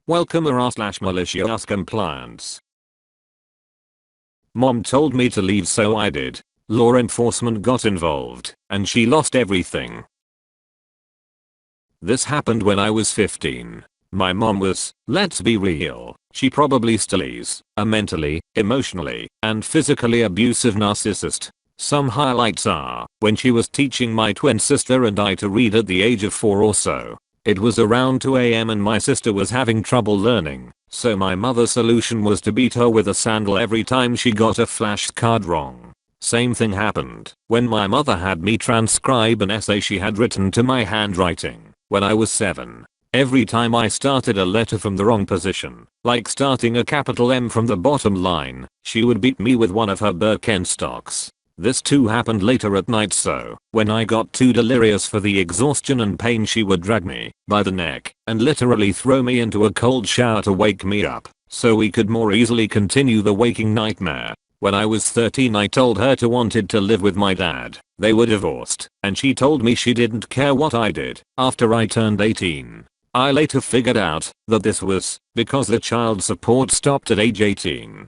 Welcome /malicious compliance. Mom told me to leave, so I did. Law enforcement got involved and she lost everything. This happened when I was 15. My mom was, let's be real, she probably still is, a mentally, emotionally, and physically abusive narcissist. Some highlights are when she was teaching my twin sister and I to read at the age of 4 or so. It was around 2 AM and my sister was having trouble learning, so my mother's solution was to beat her with a sandal every time she got a flashcard wrong. Same thing happened when my mother had me transcribe an essay she had written to my handwriting when I was 7. Every time I started a letter from the wrong position, like starting a capital M from the bottom line, she would beat me with one of her Birkenstocks. This too happened later at night, so when I got too delirious for the exhaustion and pain, she would drag me by the neck and literally throw me into a cold shower to wake me up so we could more easily continue the waking nightmare. When I was 13, I told her to wanted to live with my dad. They were divorced and she told me she didn't care what I did after I turned 18. I later figured out that this was because the child support stopped at age 18.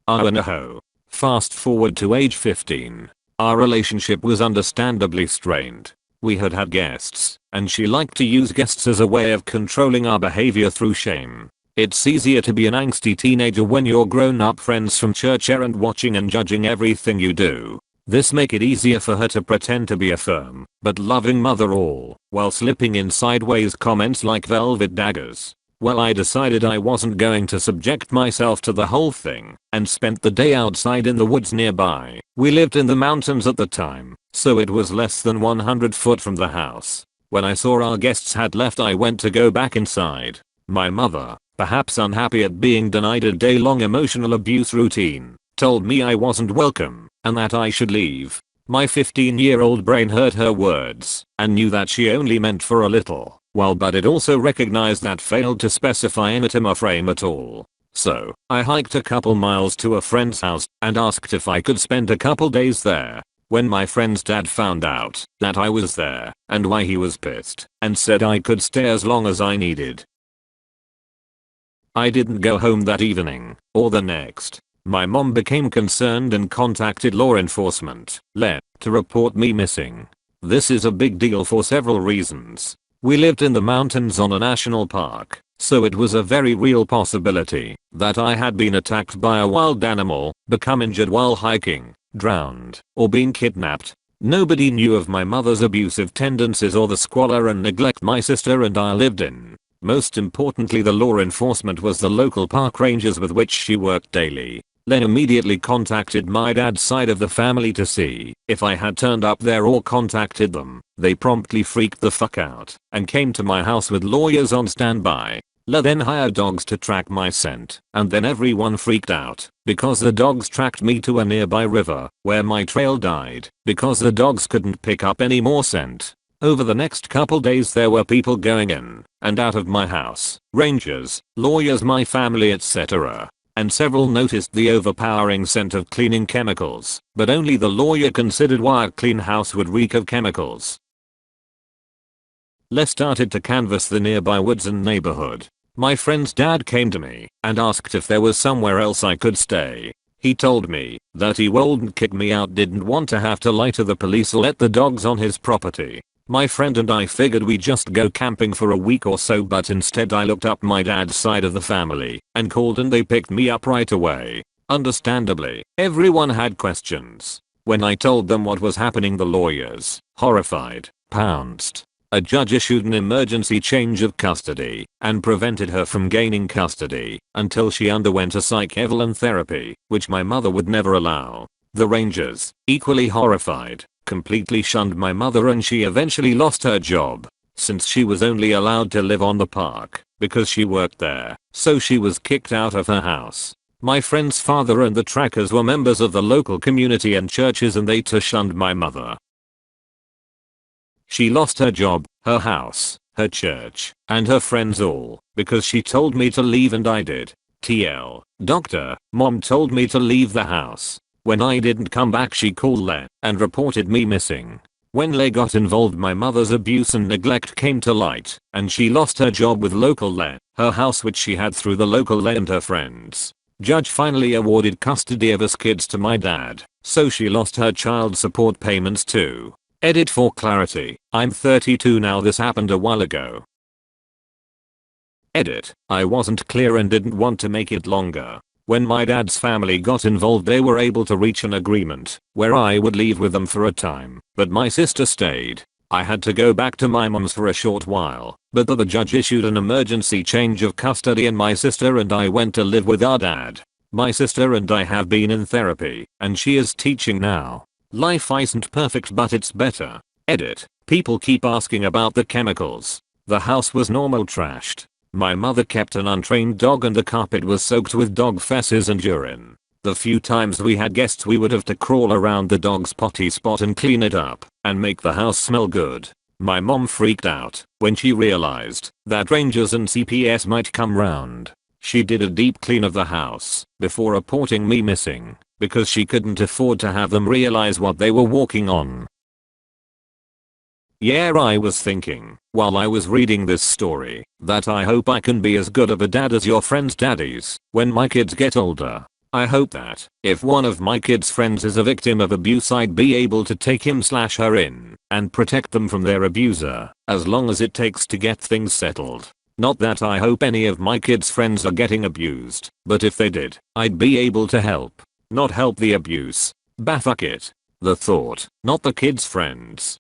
Oh no. Fast forward to age 15. Our relationship was understandably strained. We had guests, and she liked to use guests as a way of controlling our behavior through shame. It's easier to be an angsty teenager when your grown-up friends from church aren't watching and judging everything you do. This make it easier for her to pretend to be a firm but loving mother, all while slipping in sideways comments like velvet daggers. Well, I decided I wasn't going to subject myself to the whole thing and spent the day outside in the woods nearby. We lived in the mountains at the time, so it was less than 100 foot from the house. When I saw our guests had left, I went to go back inside. My mother, perhaps unhappy at being denied a day-long emotional abuse routine, told me I wasn't welcome and that I should leave. My 15-year-old brain heard her words and knew that she only meant for a little while, but it also recognized that failed to specify any time frame at all. So, I hiked a couple miles to a friend's house and asked if I could spend a couple days there. When my friend's dad found out that I was there and why, he was pissed and said I could stay as long as I needed. I didn't go home that evening or the next. My mom became concerned and contacted law enforcement to report me missing. This is a big deal for several reasons. We lived in the mountains on a national park, so it was a very real possibility that I had been attacked by a wild animal, become injured while hiking, drowned, or been kidnapped. Nobody knew of my mother's abusive tendencies or the squalor and neglect my sister and I lived in. Most importantly, the law enforcement was the local park rangers with which she worked daily. Len immediately contacted my dad's side of the family to see if I had turned up there or contacted them. They promptly freaked the fuck out and came to my house with lawyers on standby. Len then hired dogs to track my scent, and then everyone freaked out because the dogs tracked me to a nearby river where my trail died because the dogs couldn't pick up any more scent. Over the next couple days there were people going in and out of my house, rangers, lawyers, my family, etc. And several noticed the overpowering scent of cleaning chemicals, but only the lawyer considered why a clean house would reek of chemicals. Les started to canvass the nearby woods and neighborhood. My friend's dad came to me and asked if there was somewhere else I could stay. He told me that he wouldn't kick me out, didn't want to have to lie to the police or let the dogs on his property. My friend and I figured we'd just go camping for a week or so, but instead I looked up my dad's side of the family and called, and they picked me up right away. Understandably, everyone had questions. When I told them what was happening, the lawyers, horrified, pounced. A judge issued an emergency change of custody and prevented her from gaining custody until she underwent a psych-eval therapy, which my mother would never allow. The rangers, equally horrified, completely shunned my mother, and she eventually lost her job since she was only allowed to live on the park because she worked there, so she was kicked out of her house. My friend's father and the trackers were members of the local community and churches, and they too shunned my mother. She lost her job, her house, her church, and her friends, all because she told me to leave, and I did. TL. Doctor, mom told me to leave the house. When I didn't come back, she called Len and reported me missing. When Lay got involved, my mother's abuse and neglect came to light, and she lost her job with local Lay, her house which she had through the local Lay and her friends. Judge finally awarded custody of us kids to my dad, so she lost her child support payments too. Edit for clarity, I'm 32 now, this happened a while ago. Edit, I wasn't clear and didn't want to make it longer. When my dad's family got involved, they were able to reach an agreement where I would leave with them for a time, but my sister stayed. I had to go back to my mom's for a short while, but the judge issued an emergency change of custody and my sister and I went to live with our dad. My sister and I have been in therapy, and she is teaching now. Life isn't perfect, but it's better. Edit, people keep asking about the chemicals. The house was normal trashed. My mother kept an untrained dog and the carpet was soaked with dog feces and urine. The few times we had guests, we would have to crawl around the dog's potty spot and clean it up and make the house smell good. My mom freaked out when she realized that rangers and CPS might come round. She did a deep clean of the house before reporting me missing because she couldn't afford to have them realize what they were walking on. Yeah, I was thinking, while I was reading this story, that I hope I can be as good of a dad as your friends' daddies when my kids get older. I hope that, if one of my kids' friends is a victim of abuse, I'd be able to take him/her in and protect them from their abuser, as long as it takes to get things settled. Not that I hope any of my kids' friends are getting abused, but if they did, I'd be able to help. Not help the abuse. Bah, fuck it. The thought, not the kids' friends.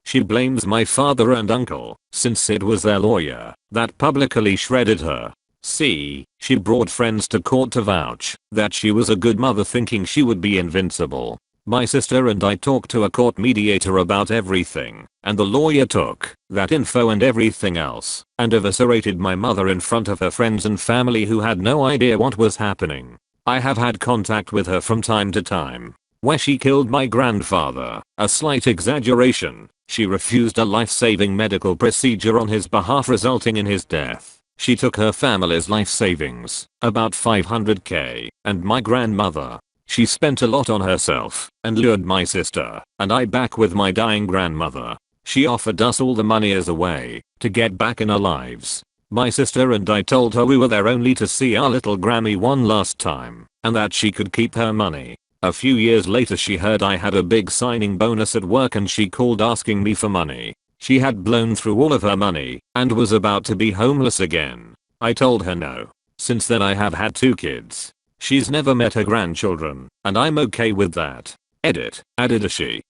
She blames my father and uncle, since it was their lawyer that publicly shredded her. See, she brought friends to court to vouch that she was a good mother, thinking she would be invincible. My sister and I talked to a court mediator about everything, and the lawyer took that info and everything else and eviscerated my mother in front of her friends and family who had no idea what was happening. I have had contact with her from time to time. Where she killed my grandfather, a slight exaggeration. She refused a life-saving medical procedure on his behalf, resulting in his death. She took her family's life savings, about $500k, and my grandmother. She spent a lot on herself and lured my sister and I back with my dying grandmother. She offered us all the money as a way to get back in our lives. My sister and I told her we were there only to see our little Grammy one last time and that she could keep her money. A few years later, she heard I had a big signing bonus at work and she called asking me for money. She had blown through all of her money and was about to be homeless again. I told her no. Since then I have had 2 kids. She's never met her grandchildren, and I'm okay with that. Edit, added a she.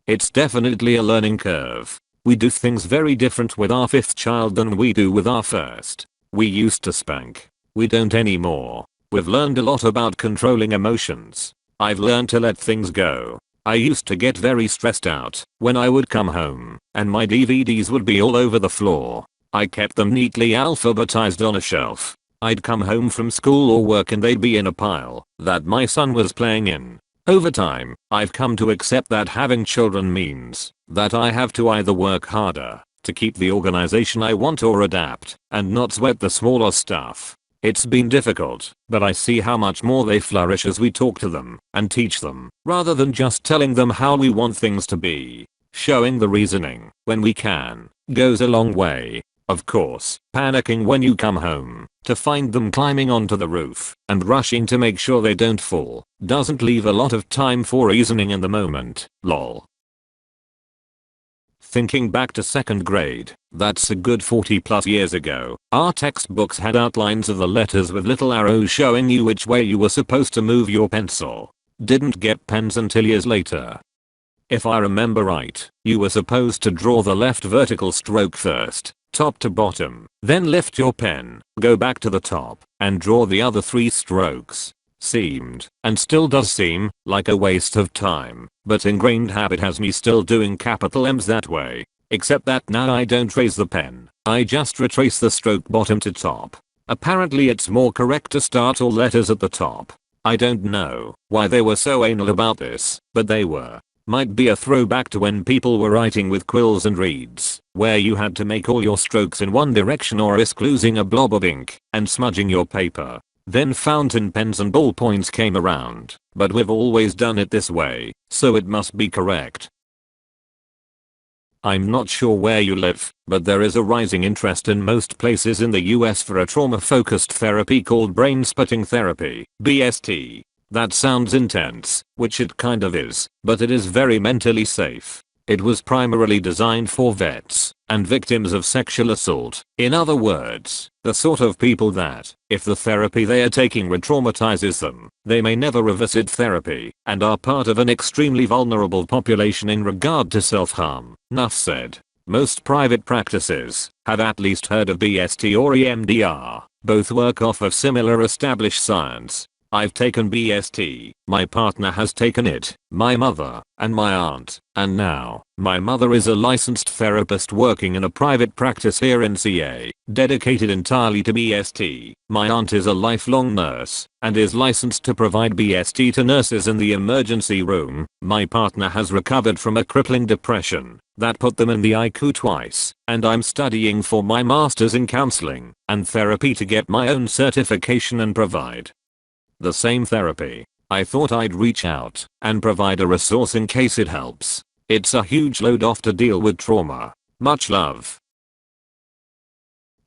It's definitely a learning curve. We do things very different with our 5th child than we do with our 1st. We used to spank. We don't anymore. We've learned a lot about controlling emotions. I've learned to let things go. I used to get very stressed out when I would come home and my DVDs would be all over the floor. I kept them neatly alphabetized on a shelf. I'd come home from school or work and they'd be in a pile that my son was playing in. Over time, I've come to accept that having children means that I have to either work harder to keep the organization I want or adapt and not sweat the smaller stuff. It's been difficult, but I see how much more they flourish as we talk to them and teach them, rather than just telling them how we want things to be. Showing the reasoning, when we can, goes a long way. Of course, panicking when you come home to find them climbing onto the roof and rushing to make sure they don't fall doesn't leave a lot of time for reasoning in the moment. Lol. Thinking back to 2nd grade, that's a good 40+ years ago, our textbooks had outlines of the letters with little arrows showing you which way you were supposed to move your pencil. Didn't get pens until years later. If I remember right, you were supposed to draw the left vertical stroke first, top to bottom, then lift your pen, go back to the top, and draw the other 3 strokes. Seemed, and still does seem, like a waste of time, but ingrained habit has me still doing capital M's that way. Except that now I don't trace the pen, I just retrace the stroke bottom to top. Apparently it's more correct to start all letters at the top. I don't know why they were so anal about this, but they were. Might be a throwback to when people were writing with quills and reeds, where you had to make all your strokes in one direction or risk losing a blob of ink and smudging your paper. Then fountain pens and ballpoints came around, but we've always done it this way, so it must be correct. I'm not sure where you live, but there is a rising interest in most places in the US for a trauma-focused therapy called brain spotting therapy, BST. That sounds intense, which it kind of is, but it is very mentally safe. It was primarily designed for vets and victims of sexual assault. In other words, the sort of people that, if the therapy they are taking re-traumatizes them, they may never revisit therapy and are part of an extremely vulnerable population in regard to self-harm. Nuff said. Most private practices have at least heard of BST or EMDR. Both work off of similar established science. I've taken BST, my partner has taken it, my mother, and my aunt, and now, my mother is a licensed therapist working in a private practice here in CA, dedicated entirely to BST. My aunt is a lifelong nurse, and is licensed to provide BST to nurses in the emergency room. My partner has recovered from a crippling depression that put them in the ICU twice, and I'm studying for my master's in counseling and therapy to get my own certification and provide the same therapy. I thought I'd reach out and provide a resource in case it helps. It's a huge load off to deal with trauma. Much love.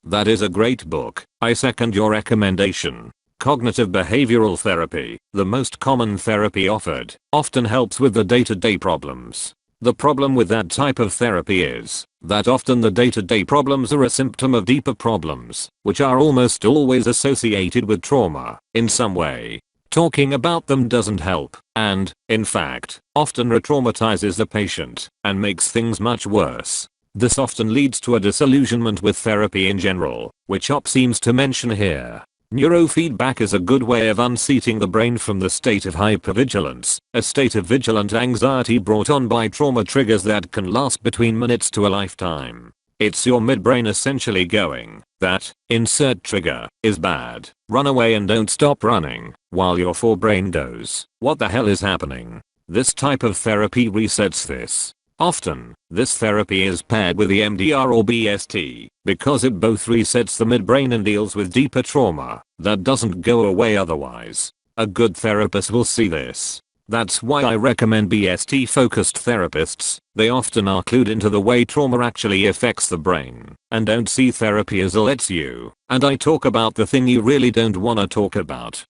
That is a great book. I second your recommendation. Cognitive behavioral therapy, the most common therapy offered, often helps with the day-to-day problems. The problem with that type of therapy is that often the day-to-day problems are a symptom of deeper problems, which are almost always associated with trauma in some way. Talking about them doesn't help, and, in fact, often re-traumatizes the patient and makes things much worse. This often leads to a disillusionment with therapy in general, which OP seems to mention here. Neurofeedback is a good way of unseating the brain from the state of hypervigilance, a state of vigilant anxiety brought on by trauma triggers that can last between minutes to a lifetime. It's your midbrain essentially going, that, insert trigger, is bad, run away and don't stop running, while your forebrain goes, what the hell is happening? This type of therapy resets this. Often, this therapy is paired with EMDR or BST, because it both resets the midbrain and deals with deeper trauma that doesn't go away otherwise. A good therapist will see this. That's why I recommend BST focused therapists. They often are clued into the way trauma actually affects the brain and don't see therapy as a lets you, and I talk about the thing you really don't wanna talk about.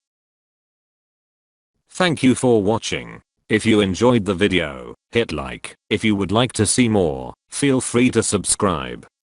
Thank you for watching. If you enjoyed the video, hit like. If you would like to see more, feel free to subscribe.